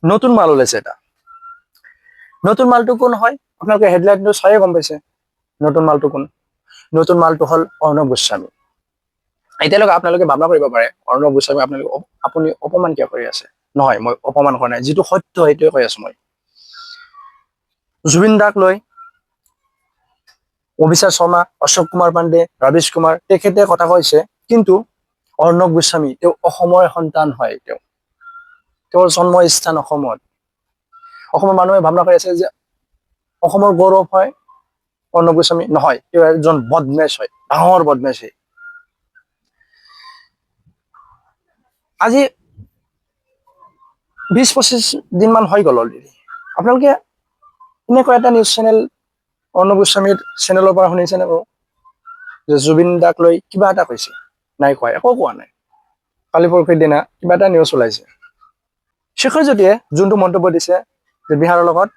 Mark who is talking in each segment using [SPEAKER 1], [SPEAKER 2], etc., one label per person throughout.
[SPEAKER 1] নতুন মাল ওলাইছে এটা। নতুন মালটো কোন হয়? আপোনালোকে হেডলাইনটো চাইয়ে গম পাইছে নতুন মালটো কোন। নতুন মালটো হল অৰ্ণৱ গোস্বামী। এতিয়ালৈকে আপোনালোকে ভাবনা কৰিব পাৰে অৰ্ণৱ গোস্বামী আপুনি অপমান কিয় কৰি আছে। নহয়, মই অপমান কৰা নাই, যিটো সত্য সেইটোৱে কৈ আছো। মই জুবিন দাক লৈ অভিষেক শৰ্মা, অশোক কুমাৰ পাণ্ডে, ৰবিশ কুমাৰ তেখেতে কথা কৈছে, কিন্তু অৰ্ণৱ গোস্বামী তেওঁ অসমৰ সন্তান হয়। তেওঁৰ জন্মস্থান অসমত। অসমৰ মানুহে ভাবনা কৰি আছে যে অসমৰ গৌৰৱ হয় অৰ্ণৱ গোস্বামী। নহয়, তেওঁ এজন বদমেচ হয়, ডাঙৰ বদমেচ। আজি 20-25 দিন মান হৈ গল অলৰেডি। আপোনালোকে এনেকুৱা এটা নিউজ চেনেল অৰ্ণৱ গোস্বামীৰ চেনেলৰ পৰা শুনিছেনে বাৰু যে জুবিন দাক লৈ কিবা এটা কৈছে? নাই কোৱা, একো কোৱা নাই। কালি পৰহিৰ দিনা কিবা এটা নিউজ ওলাইছে, শেষৰজ্যোতিয়ে যোনটো মন্তব্য দিছে যে বিহাৰৰ লগত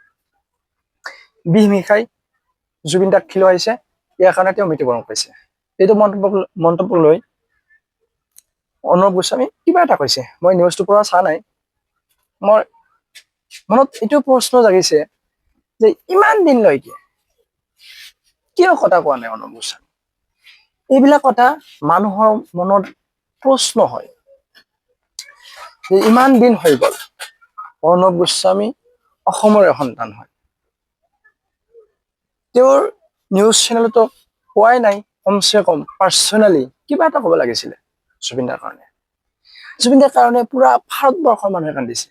[SPEAKER 1] বিহ মিশাই জুবিন দাক খিলোৱাইছে, ইয়াৰ কাৰণে তেওঁ মৃত্যুবৰণ কৰিছে। এইটো মন্তব্য লৈ অৰ্ণৱ গোস্বামী কিবা এটা কৈছে। মই নিউজটোৰ পৰা চোৱা নাই। মোৰ মনত এইটো প্ৰশ্ন জাগিছে যে ইমান দিনলৈকে কিয় কথা কোৱা নাই অৰ্ণৱ গোস্বামী? এইবিলাক কথা মানুহৰ মনত প্ৰশ্ন হয় যে ইমান দিন হৈ গল অৰ্ণৱ গোস্বামী অসমৰে সন্তান হয়, তেওঁৰ নিউজ চেনেলতো কোৱাই নাই। কমচে কম পাৰ্চনেলি কিবা এটা ক'ব লাগিছিলে জুবিন দাৰ কাৰণে। জুবিন দাৰ কাৰণে পুৰা ভাৰতবৰ্ষৰ মানুহে কান্দিছে।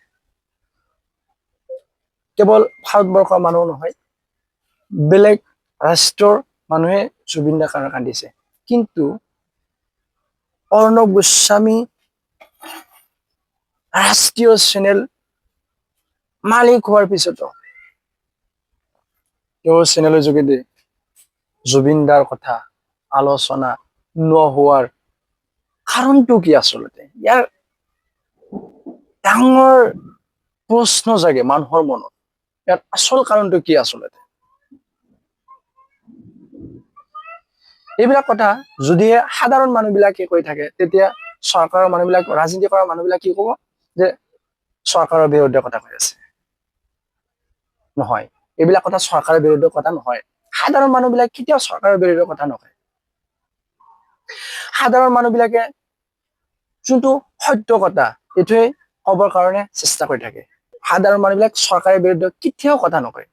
[SPEAKER 1] কেৱল ভাৰতবৰ্ষৰ মানুহ নহয়, বেলেগ ৰাষ্ট্ৰৰ মানুহে জুবিন দাৰ কাৰণে কান্দিছে। কিন্তু অৰ্ণৱ গোস্বামী ৰাষ্ট্ৰীয় চেনেল মালিক হোৱাৰ পিছতো তেওঁৰ চেনেলৰ যোগেদি জুবিন দাৰ কথা আলোচনা নোহোৱাৰ কাৰণটো কি? আচলতে ইয়াৰ ডাঙৰ প্ৰশ্ন জাগে মানুহৰ মনত। ইয়াৰ আচল কাৰণটো কি আচলতে? এইবিলাক কথা যদিহে সাধাৰণ মানুহ বিলাকে কৈ থাকে, তেতিয়া চৰকাৰৰ মানুহবিলাক, ৰাজনীতি কৰা মানুহবিলাক কি কব যে চৰকাৰৰ বিৰুদ্ধে কথা কৈ আছে। নহয়, এইবিলাক কথা চৰকাৰৰ বিৰুদ্ধে কথা নহয়। সাধাৰণ মানুহ বিলাক কেতিয়াও চৰকাৰৰ বিৰুদ্ধে কথা নকয়। সাধাৰণ মানুহ বিলাকে যোনটো সত্য কথা এইটোৱে কবৰ কাৰণে চেষ্টা কৰি থাকে। সাধাৰণ মানুহবিলাক চৰকাৰৰ বিৰুদ্ধে কেতিয়াও কথা নকয়।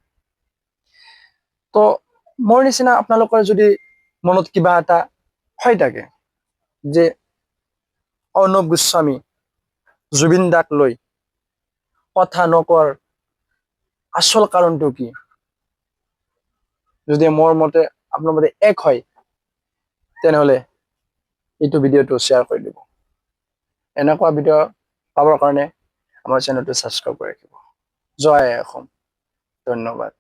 [SPEAKER 1] তো মোৰ নিচিনা আপোনালোকৰ যদি মনত কিবা এটা হৈ থাকে যে অৰ্ণৱ গোস্বামী জুবিন দাক লৈ কথা নকোৱাৰ আচল কাৰণটো কি, যদি মোৰ মতে আপোনাৰ মতে এক হয়, তেনেহলে এইটো ভিডিঅ'টো শ্বেয়াৰ কৰি দিব। এনেকুৱা ভিডিঅ' পাবৰ কাৰণে আমাৰ চেনেলটো ছাবস্ক্ৰাইব কৰি ৰাখিব। জয় অসম, ধন্যবাদ।